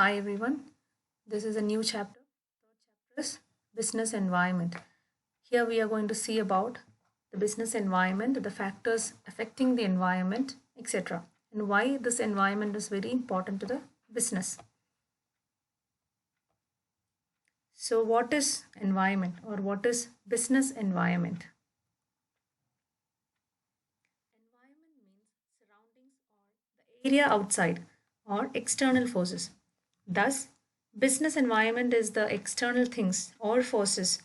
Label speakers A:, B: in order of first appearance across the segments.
A: Hi everyone, this is a new chapter. Third chapter is business environment. Here we are going to see about the business environment, the factors affecting the environment, etc. and why this environment is very important to the business. So what is environment or what is business environment? Environment means surroundings or the area outside or external forces. Thus, business environment is the external things or forces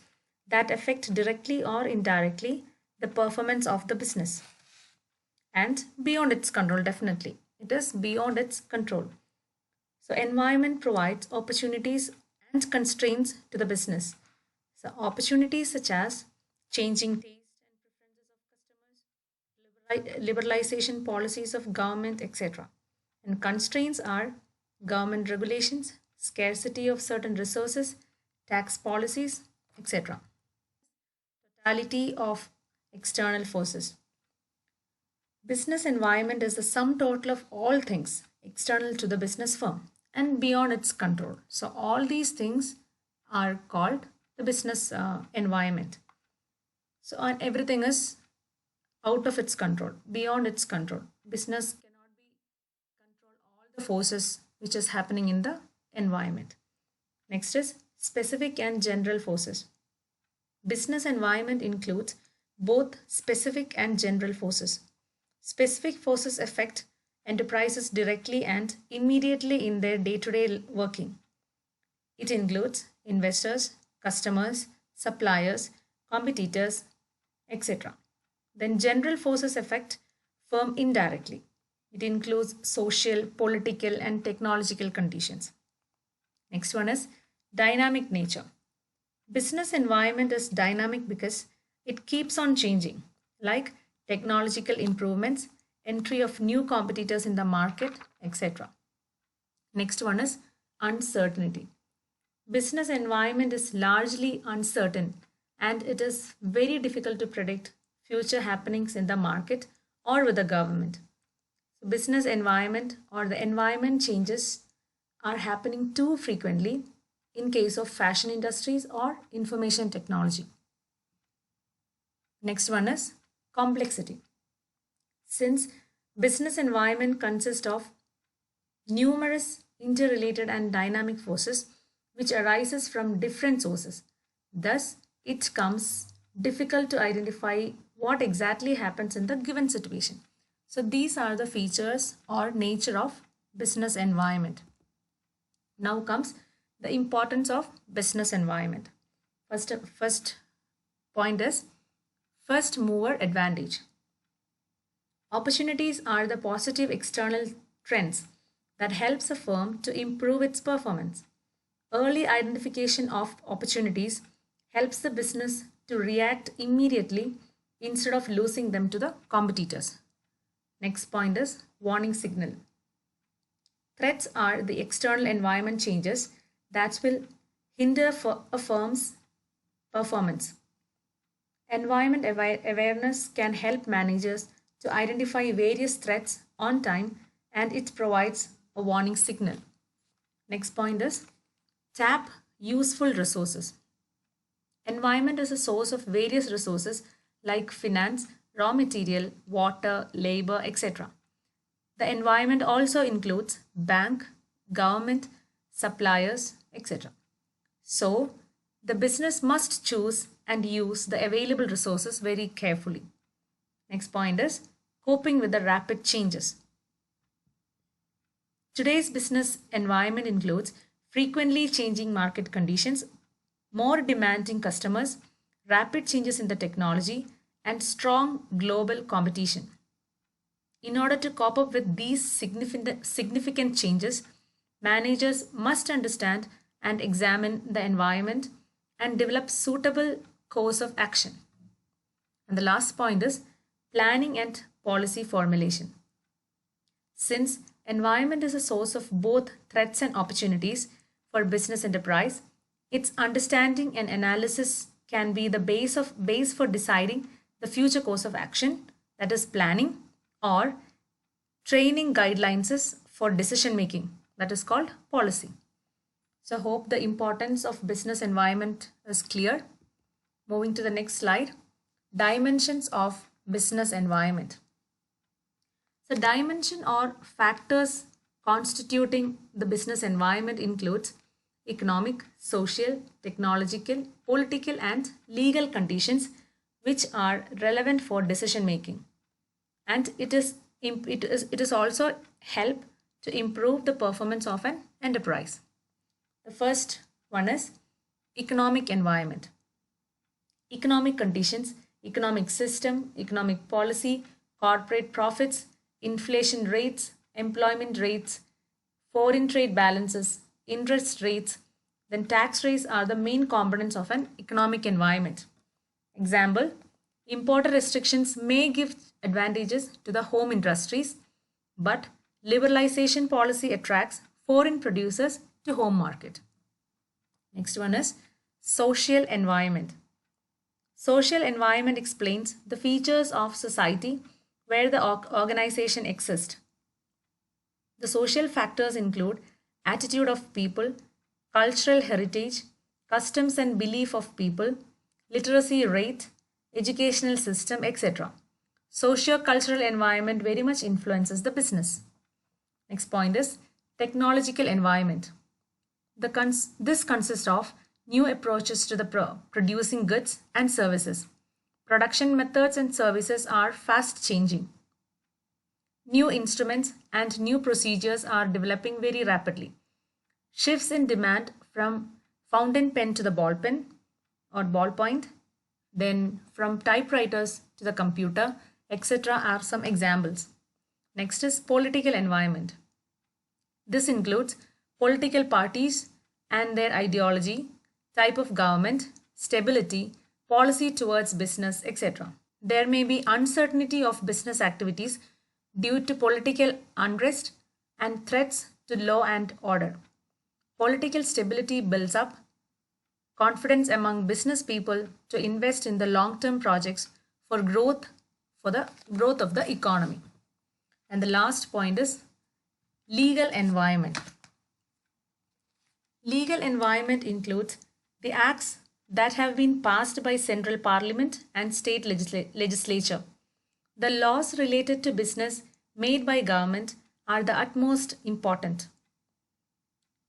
A: that affect directly or indirectly the performance of the business and beyond its control, definitely. It is beyond its control. So, environment provides opportunities and constraints to the business. So, opportunities such as changing taste and preferences of customers, liberalization policies of government, etc. And constraints are government regulations, scarcity of certain resources, tax policies, etc. Totality of external forces. Business environment is the sum total of all things external to the business firm and beyond its control. So, all these things are called the business environment. So, and everything is out of its control, beyond its control. Business cannot be control all the forces which is happening in the environment. Next is specific and general forces. Business environment includes both specific and general forces. Specific forces affect enterprises directly and immediately in their day-to-day working. It includes investors, customers, suppliers, competitors, etc. Then general forces affect firm indirectly. It includes social, political, and technological conditions. Next one is dynamic nature. Business environment is dynamic because it keeps on changing, like technological improvements, entry of new competitors in the market, etc. Next one is uncertainty. Business environment is largely uncertain and it is very difficult to predict future happenings in the market or with the government. So business environment or the environment changes are happening too frequently in case of fashion industries or information technology. Next one is complexity. Since business environment consists of numerous interrelated and dynamic forces which arises from different sources. Thus, it comes difficult to identify what exactly happens in the given situation. So these are the features or nature of business environment. Now comes the importance of business environment. First point is first mover advantage. Opportunities are the positive external trends that helps a firm to improve its performance. Early identification of opportunities helps the business to react immediately instead of losing them to the competitors. Next point is warning signal. Threats are the external environment changes that will hinder a firm's performance. Environment awareness can help managers to identify various threats on time and it provides a warning signal. Next point is tap useful resources. Environment is a source of various resources like finance, raw material, water, labor, etc. The environment also includes bank, government, suppliers, etc. So, the business must choose and use the available resources very carefully. Next point is coping with the rapid changes. Today's business environment includes frequently changing market conditions, more demanding customers, rapid changes in the technology, and strong global competition. In order to cope up with these significant changes, managers must understand and examine the environment and develop suitable course of action. And the last point is planning and policy formulation. Since environment is a source of both threats and opportunities for business enterprise, its understanding and analysis can be the base for deciding the future course of action, that is planning, or training guidelines for decision making, that is called policy. So hope the importance of business environment is clear. Moving to the next slide. Dimensions of business environment. So dimension or factors constituting the business environment includes economic, social, technological, political and legal conditions which are relevant for decision making. And it is also help to improve the performance of an enterprise. The first one is economic environment. Economic conditions, economic system, economic policy, corporate profits, inflation rates, employment rates, foreign trade balances, interest rates, then tax rates are the main components of an economic environment. Example, importer restrictions may give advantages to the home industries, but liberalization policy attracts foreign producers to home market. Next one is social environment. Social environment explains the features of society where the organization exists. The social factors include attitude of people, cultural heritage, customs and belief of people, literacy rate, educational system, etc. Socio-cultural environment very much influences the business. Next point is technological environment. This consists of new approaches to the producing goods and services. Production methods and services are fast changing. New instruments and new procedures are developing very rapidly. Shifts in demand from fountain pen to the ball pen or ballpoint, then from typewriters to the computer, etc. are some examples. Next is political environment. This includes political parties and their ideology, type of government, stability, policy towards business, etc. There may be uncertainty of business activities due to political unrest and threats to law and order. Political stability builds up confidence among business people to invest in the long-term projects for the growth of the economy. And the last point is legal environment. Legal environment includes the acts that have been passed by central parliament and state legislature. The laws related to business made by government are the utmost important.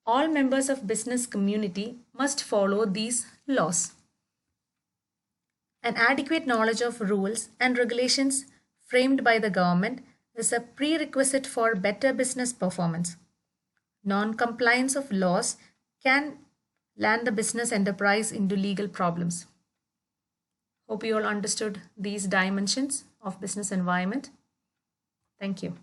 A: All members of business community must follow these laws. An adequate knowledge of rules and regulations framed by the government is a prerequisite for better business performance. Non-compliance of laws can land the business enterprise into legal problems. Hope you all understood these dimensions of business environment. Thank you.